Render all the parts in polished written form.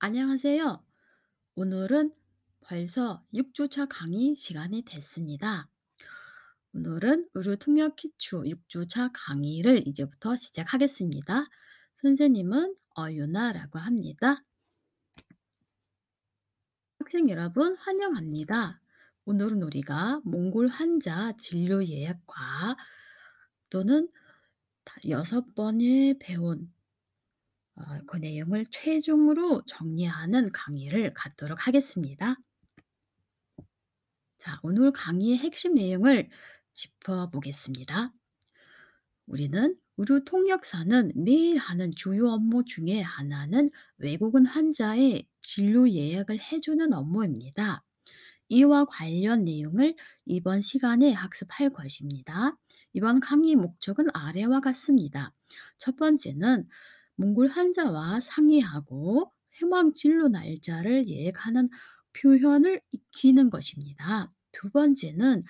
안녕하세요. 오늘은 벌써 6주차 강의 시간이 됐습니다. 오늘은 의료 통역 기초 6주차 강의를 이제부터 시작하겠습니다. 선생님은 어유나라고 합니다. 학생 여러분 환영합니다. 오늘은 우리가 몽골 환자 진료 예약과 또는 6번에 배운 그 내용을 최종으로 정리하는 강의를 갖도록 하겠습니다. 자, 오늘 강의의 핵심 내용을 짚어보겠습니다. 우리는 의료 통역사는 매일 하는 주요 업무 중에 하나는 외국인 환자의 진료 예약을 해주는 업무입니다. 이와 관련 내용을 이번 시간에 학습할 것입니다. 이번 강의 목적은 아래와 같습니다. 첫 번째는 몽골 환자와 상의하고 해당 진료 날짜를 예약하는 표현을 익히는 것입니다. 두 번째는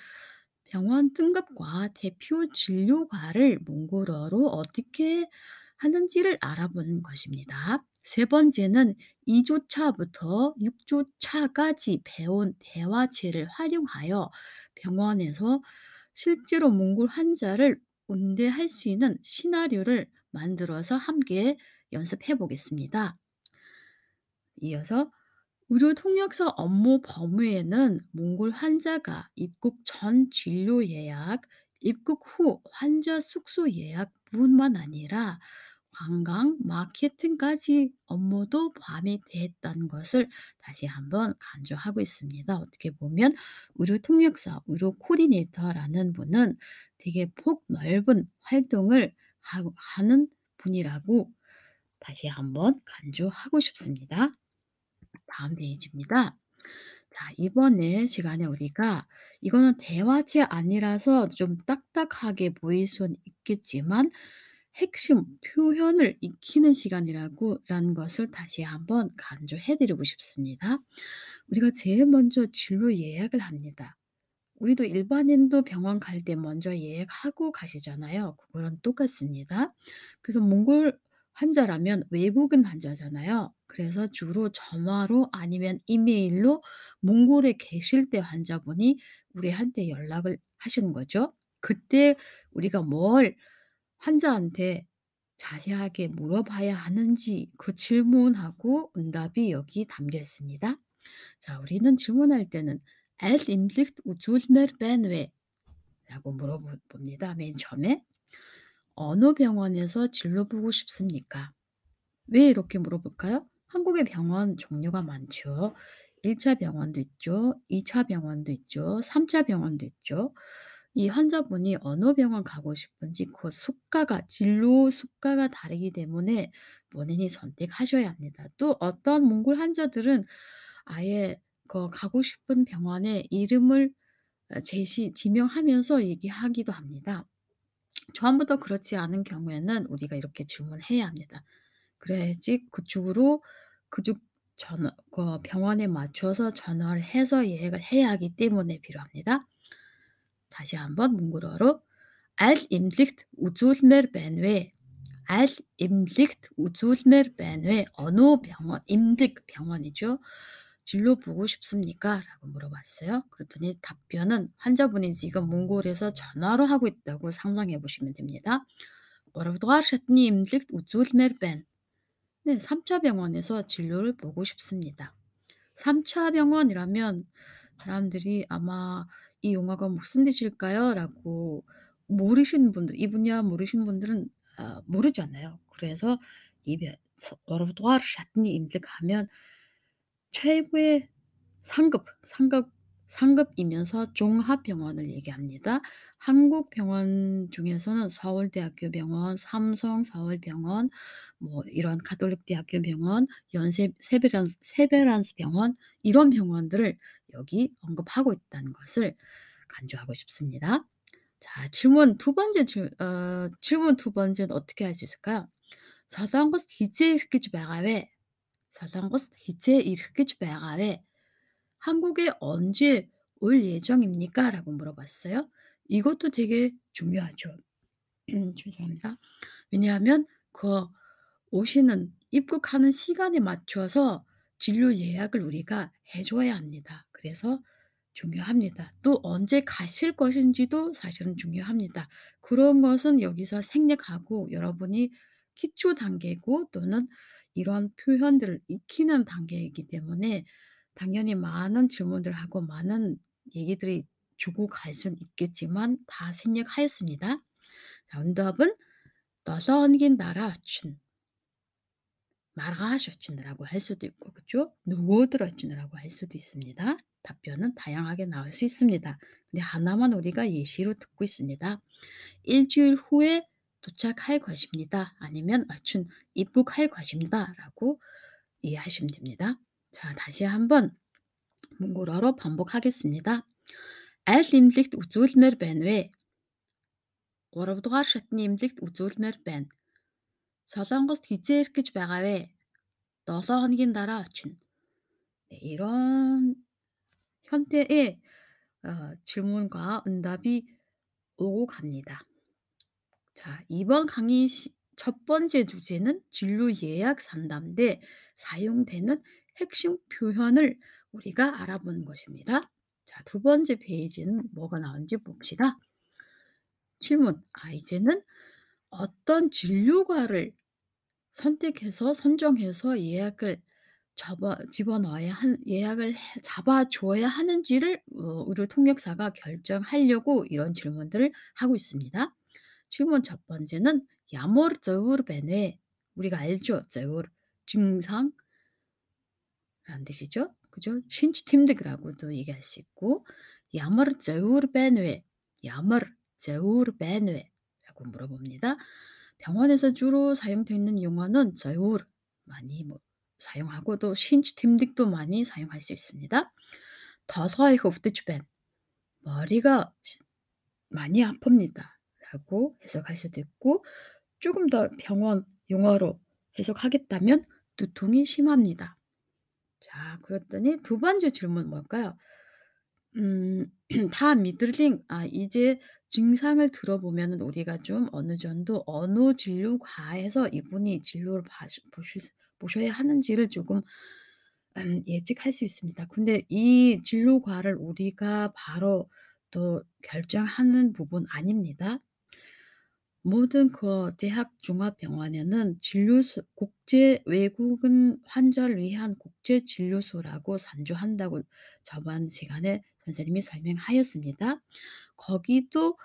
병원 등급과 대표 진료과를 몽골어로 어떻게 하는지를 알아보는 것입니다. 세 번째는 2조차부터 6조차까지 배운 대화체를 활용하여 병원에서 실제로 몽골 환자를 응대할 수 있는 시나리오를 만들어서 함께 연습해 보겠습니다. 이어서 의료 통역사 업무 범위에는 몽골 환자가 입국 전 진료 예약, 입국 후 환자 숙소 예약뿐만 아니라 관광, 마케팅까지 업무도 포함이 됐다는 것을 다시 한번 강조하고 있습니다. 어떻게 보면 의료 통역사, 의료 코디네이터라는 분은 되게 폭넓은 활동을 하는 분이라고 다시 한번 강조하고 싶습니다. 다음 페이지입니다. 자, 이번에 시간에 우리가 이거는 대화체 아니라서 좀 딱딱하게 보일 수는 있겠지만 핵심 표현을 익히는 시간이라고 라는 것을 다시 한번 강조해 드리고 싶습니다. 우리가 제일 먼저 진료 예약을 합니다. 우리도 일반인도 병원 갈 때 먼저 예약하고 가시잖아요. 그거랑 똑같습니다. 그래서 몽골 환자라면 외국인 환자잖아요. 그래서 주로 전화로 아니면 이메일로 몽골에 계실 때 환자분이 우리한테 연락을 하시는 거죠. 그때 우리가 뭘 환자한테 자세하게 물어봐야 하는지 그 질문하고 응답이 여기 담겨 있습니다. 자, 우리는 질문할 때는 "Аль эмнэлэгт үзүүлмээр байна вэ?" 라고 물어봅니다. 맨 처음에. "어느 병원에서 진료 보고 싶습니까?" 왜 이렇게 물어볼까요? 한국의 병원 종류가 많죠. 1차 병원도 있죠. 2차 병원도 있죠. 3차 병원도 있죠. 이 환자분이 어느 병원 가고 싶은지 그 수가가 진료 수가가 다르기 때문에 본인이 선택하셔야 합니다. 또 어떤 몽골 환자들은 아예 그 가고 싶은 병원의 이름을 지명하면서 얘기하기도 합니다. 처음부터 그렇지 않은 경우에는 우리가 이렇게 질문해야 합니다. 그래야지 그쪽으로 그쪽 그 병원에 맞춰서 전화를 해서 예약을 해야 하기 때문에 필요합니다. 다시 한번 몽골어로 "Аль эмнэлэгт үзүүлмээр байна вэ?" "Аль эмнэлэгт үзүүлмээр байна вэ?" 어느 병원 임득 병원이죠. "진료 보고 싶습니까?" 라고 물어봤어요. 그랬더니 답변은 환자분이 지금 몽골에서 전화로 하고 있다고 상상해 보시면 됩니다. "3 дугаар шатны эмнэлэгт үзүүлмээр байна." 네. 3차 병원에서 진료를 보고 싶습니다. 3차 병원이라면 사람들이 아마 '이 용어가 무슨 뜻일까요?' 라고 모르시는 분들 이 분야 모르시는 분들은 모르잖아요. 그래서 이 벼 서 어르도아르 샤트니 임득 하면 최고의 상급이면서 종합병원을 얘기합니다. 한국 병원 중에서는 서울대학교 병원, 삼성 서울병원, 뭐 이런 가톨릭대학교 병원, 연세 세베란스 병원 이런 병원들을 여기 언급하고 있다는 것을 강조하고 싶습니다. 자, 질문 두 번째는 어떻게 할 수 있을까요? "서성고스 기재 일으키지 байгаа вэ?" "서성고스 기재 일으키지 байгаа вэ?" "한국에 언제 올 예정입니까?" 라고 물어봤어요. 이것도 되게 중요하죠. 죄송합니다. 왜냐하면 그 오시는 입국하는 시간에 맞춰서 진료 예약을 우리가 해 줘야 합니다. 그래서 중요합니다. 또 언제 가실 것인지도 사실은 중요합니다. 그런 것은 여기서 생략하고 여러분이 기초 단계고 또는 이런 표현들을 익히는 단계이기 때문에 당연히 많은 질문들 하고 많은 얘기들이 주고 갈 수는 있겠지만 다 생략하였습니다. 정답은 "너선긴 나라 춘." 말가하셨지느라고 할 수도 있고 그죠? 누구 들었지느라고 할 수도 있습니다. 답변은 다양하게 나올 수 있습니다. 근데 하나만 우리가 예시로 듣고 있습니다. 일 주일 후에 도착할 것입니다. 아니면 어춘 입국할 것입니다.'라고 이해하시면 됩니다. 자 다시 한번 몽골어로 반복하겠습니다. "Аль эмнэлэгт үзүүлмээр байна вэ?" 3 дугаар шатны эмнэлэгт үзүүлмээр байна. "Солонгост хэзээ ирэх гэж байгаа вэ?" 7 хоногийн дараа очно. 네, 이런 형태의 질문과 응답이 오고 갑니다. 자, 이번 강의 첫 번째 주제는 진료 예약 상담 때 사용되는 핵심 표현을 우리가 알아보는 것입니다. 자, 두 번째 페이지는 뭐가 나오는지 봅시다. 질문. 이제는 어떤 진료과를 선택해서 선정해서 예약을 집어넣어야 한 예약을 잡아 줘야 하는지를 의료 통역사가 결정하려고 이런 질문들을 하고 있습니다. 질문 첫 번째는 야모르 저우르 베네 우리가 알죠? 저우르 증상이란 뜻이죠. 그죠? 신치팀드라고도 얘기할 수 있고 야모르 저우르 베네 야모르 저우르 베네라고 물어봅니다. 병원에서 주로 사용되는 용어는 저우르 많이 사용하고 또 신치팀득도 많이 사용할 수 있습니다. 더서이가 오프트주벤 머리가 많이 아픕니다. 라고 해석할 수도 있고 조금 더 병원 용어로 해석하겠다면 두통이 심합니다. 자, 그랬더니 두 번째 질문 뭘까요? 다 미들링 이제 증상을 들어보면은 우리가 좀 어느 정도 어느 진료과에서 이분이 진료를 보셔야 하는지를 조금 예측할 수 있습니다. 근데 이 진료과를 우리가 바로 또 결정하는 부분 아닙니다. 모든 대학 종합병원에는 진료소 국제 외국인 환자를 위한 국제 진료소라고 산조한다고 저번 시간에 선생님이 설명하였습니다. 거기도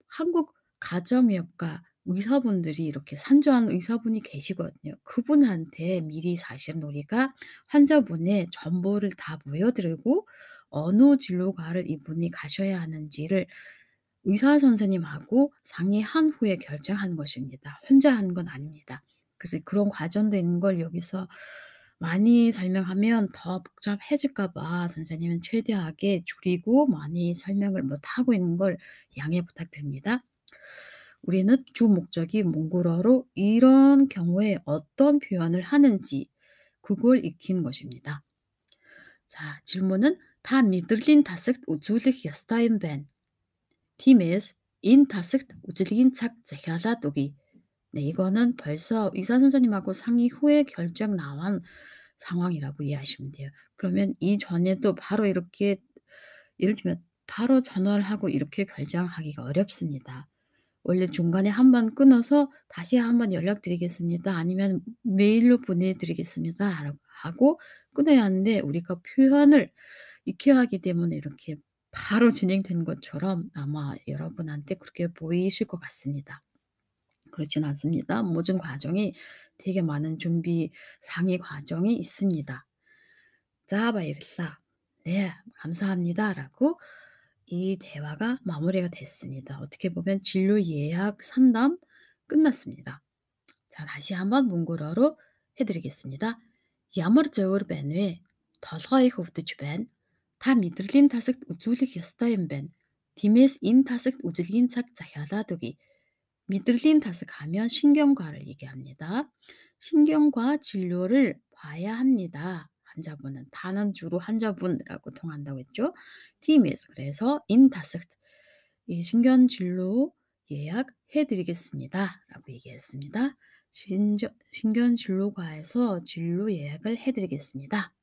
한국 가정의학과 의사분들이 이렇게 산조한 의사분이 계시거든요. 그분한테 미리 사실은 우리가 환자분의 정보를 다 보여드리고 어느 진료과를 이분이 가셔야 하는지를 의사 선생님하고 상의한 후에 결정한 것입니다. 혼자 한 건 아닙니다. 그래서 그런 과정도 있는 걸 여기서 많이 설명하면 더 복잡해질까 봐 선생님은 최대하게 줄이고 많이 설명을 못하고 있는 걸 양해 부탁드립니다. 우리는 주 목적이 몽골어로 이런 경우에 어떤 표현을 하는지 그걸 익히는 것입니다. 자, 질문은 "다 미들린 다스크 우줄릭 여스타임 벤." 팀에서 인 다스크 우줄린 착 захиалаад өгье. 네, 이거는 벌써 의사 선생님하고 상의 후에 결정 나온 상황이라고 이해하시면 돼요. 그러면 이전에도 바로 이렇게 예를 들면 바로 전화를 하고 이렇게 결정하기가 어렵습니다. 원래 중간에 한 번 끊어서 "다시 한번 연락드리겠습니다." 아니면 "메일로 보내드리겠습니다." 하고 끊어야 하는데 우리가 표현을 익혀야 하기 때문에 이렇게 바로 진행된 것처럼 아마 여러분한테 그렇게 보이실 것 같습니다. 그렇진 않습니다. 모든 과정이 되게 많은 준비 상의 과정이 있습니다. "자 바이르사." "네. 감사합니다."라고 이 대화가 마무리가 됐습니다. 어떻게 보면 진료 예약 상담 끝났습니다. 자, 다시 한번 몽골어로 해 드리겠습니다. "Ямар зөвөр байна вэ? Толгой их өвдөж байна. Та мэдрэлийн тасагт үзүүлэх ёстой юм байна. Тиймээс энэ тасагт үзэлгийн цаг захиалаад өгье." 미들린 타스하면 신경과를 얘기합니다. 신경과 진료를 봐야 합니다. 환자분은 다는 주로 환자분이라고 통한다고 했죠. 팀에서 그래서 인타스 이 신경 진료 예약해 드리겠습니다라고 얘기했습니다. 신경 진료과에서 진료 예약을 해 드리겠습니다.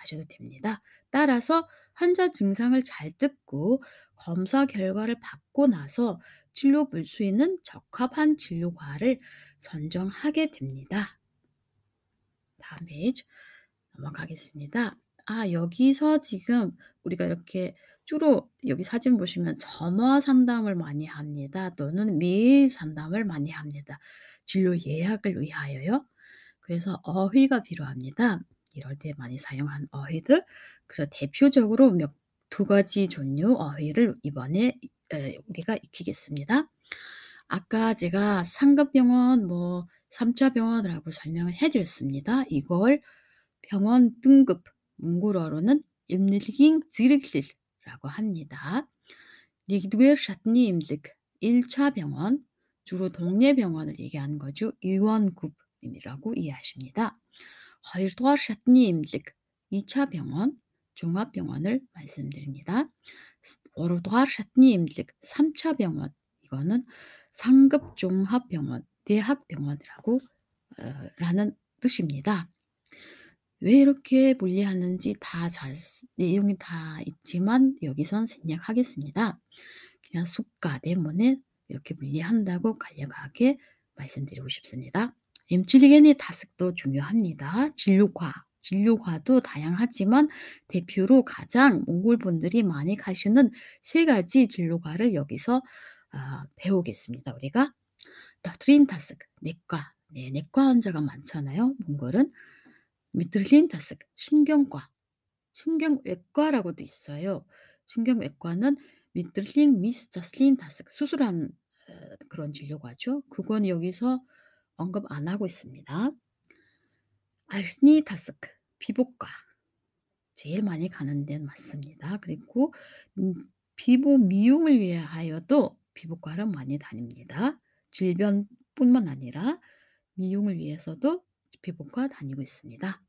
하셔도 됩니다. 따라서 환자 증상을 잘 듣고 검사 결과를 받고 나서 진료 볼 수 있는 적합한 진료과를 선정하게 됩니다. 다음 페이지 넘어가겠습니다. 여기서 지금 우리가 이렇게 주로 여기 사진 보시면 전화 상담을 많이 합니다. 또는 메일 상담을 많이 합니다. 진료 예약을 위하여요. 그래서 어휘가 필요합니다. 이럴 때 많이 사용한 어휘들. 그래서 대표적으로 두 가지 종류 어휘를 이번에 우리가 익히겠습니다. 아까 제가 상급 병원, 3차 병원이라고 설명을 해 드렸습니다. 이걸 병원 등급, 몽골어로는 임릴깅 지르글이라고 합니다. 리그드웨어 샤트니 임릭 1차 병원, 주로 동네 병원을 얘기하는 거죠. 의원급이라고 이해하십니다. 허일도어 샤트니 임릭 2차 병원, 종합병원을 말씀드립니다. 오르도어 샤트니 임릭 3차 병원, 이거는 상급 종합병원, 대학병원이라고 라는 뜻입니다. 왜 이렇게 분리하는지 내용이 다 있지만 여기선 생략하겠습니다. 그냥 수가 때문에 이렇게 분리한다고 간략하게 말씀드리고 싶습니다. 임칠리겐의 다습도 중요합니다. 진료과도 다양하지만 대표로 가장 몽골 분들이 많이 가시는 세 가지 진료과를 여기서 배우겠습니다. 우리가 트린 다습, 내과, 내과 환자가 많잖아요. 몽골은 미틀린 다습, 신경과, 신경외과라고도 있어요. 신경외과는 미틀린 미스자슬린 다습, 수술하는 그런 진료과죠. 그건 여기서 언급 안 하고 있습니다. 알스니 다습, 피부과. 제일 많이 가는 데는 맞습니다. 그리고 피부 미용을 위하여도 피부과를 많이 다닙니다. 질병뿐만 아니라 미용을 위해서도 피부과 다니고 있습니다.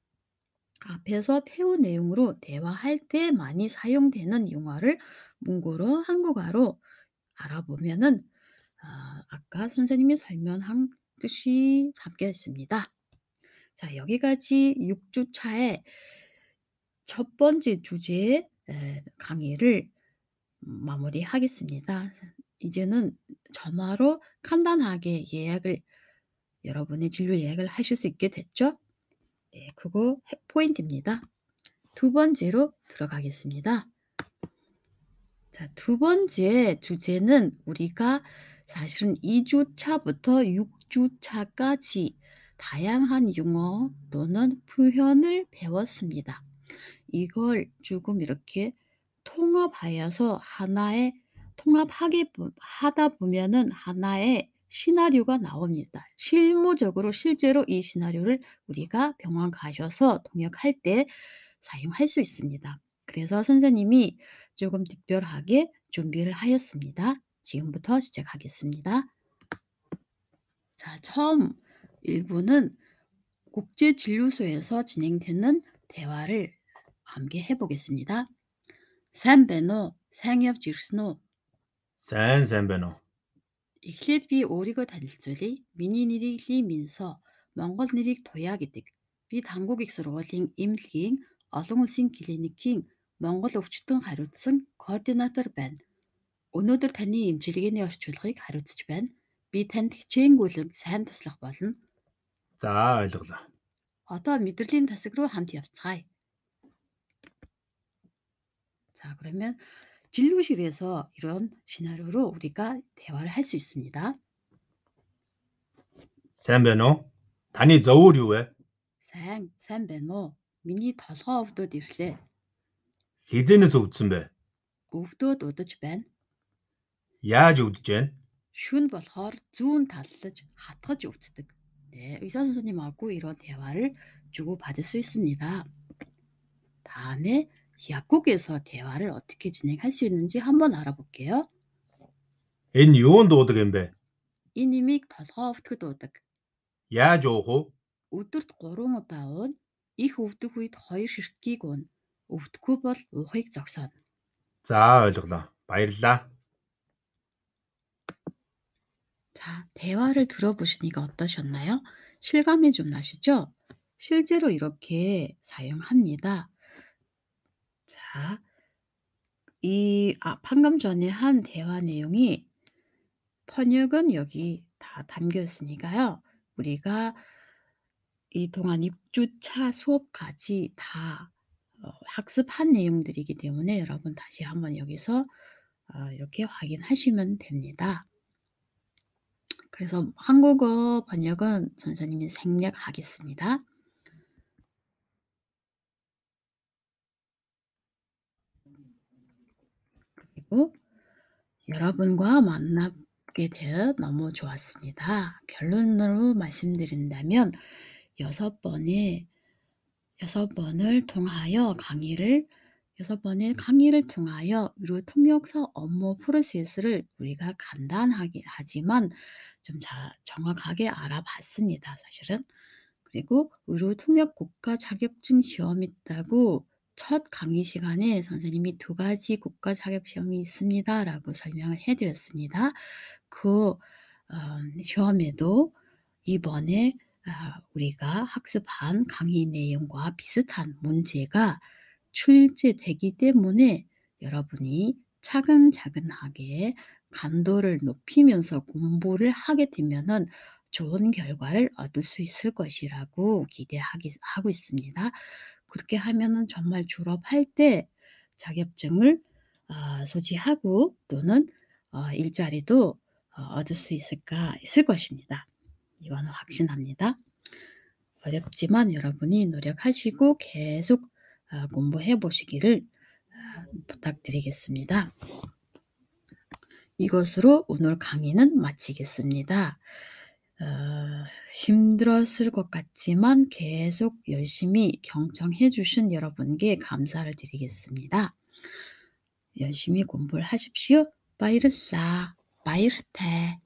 앞에서 배운 내용으로 대화할 때 많이 사용되는 용어를 몽골어, 한국어로 알아보면은 아까 선생님이 설명한 뜻이 담겨있습니다. 자, 여기까지 6주차의 첫 번째 주제의 강의를 마무리하겠습니다. 이제는 전화로 간단하게 여러분의 진료 예약을 하실 수 있게 됐죠? 네, 그거 포인트입니다. 두 번째로 들어가겠습니다. 자, 두 번째 주제는 우리가 사실은 2주차부터 6주차까지 다양한 용어 또는 표현을 배웠습니다. 이걸 조금 이렇게 하다 보면은 하나의 시나리오가 나옵니다. 실제로 이 시나리오를 우리가 병원 가셔서 통역할 때 사용할 수 있습니다. 그래서 선생님이 조금 특별하게 준비를 하였습니다. 지금부터 시작하겠습니다. 자, 처음 1부는 국제진료소에서 진행되는 대화를 함께 해보겠습니다. Сайн байна уу? Сайн явж ирсэн үү? сайн байна уу? Эхлээд би өөрийгөө танилцуулъя. Миний нэрийг Ли Минсо, Монгол нэрийг Туяа гэдэг. Би Тангуг их сургуулийн эмнэлгийн олон улсын клиникийн Монгол өвчтөн хариуцсан координатор байна. Өнөөдөр таны эмчилгээний орчуулгыг хариуцж байна. Би танд хичээнгүйлэн сайн туслах болно. За, ойлголоо. Одоо мэдрэлийн тасаг руу хамт явцгаая. 자, 그러면 진료실에서 이런 시나리오로 우리가 대화를 할 수 있습니다. Сайн байна уу? Таны зовөр юу вэ? сайн байна уу? Миний толгоо өвдөд ирлээ. Хизээнээс өвдсөн бэ? Өвдөд удаж байна. Яаж өвдөж байна? Шүн болохоор зүүн таллаж хатгаж өвддөг. 네, 의사 선생님하고 이런 대화를 주고받을 수 있습니다. 다음에 약국에서 대화를 어떻게 진행할 수 있는지 한번 알아볼게요. Энэ юунд дуудаг юм бэ? 이 님이 толгоо өвдөхөд удаг. Яаж уух вэ? өдөрт 3 удаа уун. Их өвдөх үед 2 ширхгийг уун. өвдөхгүй бол уухыг зогсооно. За, ойлголоо. Баярлалаа. 자, 대화를 들어보시니까 어떠셨나요? 실감이 좀 나시죠? 실제로 이렇게 사용합니다. 자, 방금 전에 한 대화 내용이 번역은 여기 다 담겨 있으니까요. 우리가 이 동안 6 주차 수업까지 다 학습한 내용들이기 때문에 여러분 다시 한번 여기서 이렇게 확인하시면 됩니다. 그래서 한국어 번역은 선생님이 생략하겠습니다. 그리고 여러분과 만나게 되어 너무 좋았습니다. 결론으로 말씀드린다면 6번의 6번을 통하여 강의를 6번의 강의를 통하여 의료 통역사 업무 프로세스를 우리가 간단하게 하지만 좀 정확하게 알아봤습니다, 사실은. 그리고 의료 통역 국가 자격증 시험이 있다고 첫 강의 시간에 선생님이 2 가지 국가 자격 시험이 있습니다라고 설명을 해 드렸습니다. 그 시험에도 이번에 우리가 학습한 강의 내용과 비슷한 문제가 출제되기 때문에 여러분이 차근차근하게 감도를 높이면서 공부를 하게 되면은 좋은 결과를 얻을 수 있을 것이라고 하고 있습니다. 그렇게 하면은 정말 졸업할 때 자격증을 소지하고 또는 일자리도 얻을 수 있을 것입니다. 이거는 확신합니다. 어렵지만 여러분이 노력하시고 계속 공부해 보시기를 부탁드리겠습니다. 이것으로 오늘 강의는 마치겠습니다. 힘들었을 것 같지만 계속 열심히 경청해 주신 여러분께 감사를 드리겠습니다. 열심히 공부를 하십시오. 바이르사, 바이르테.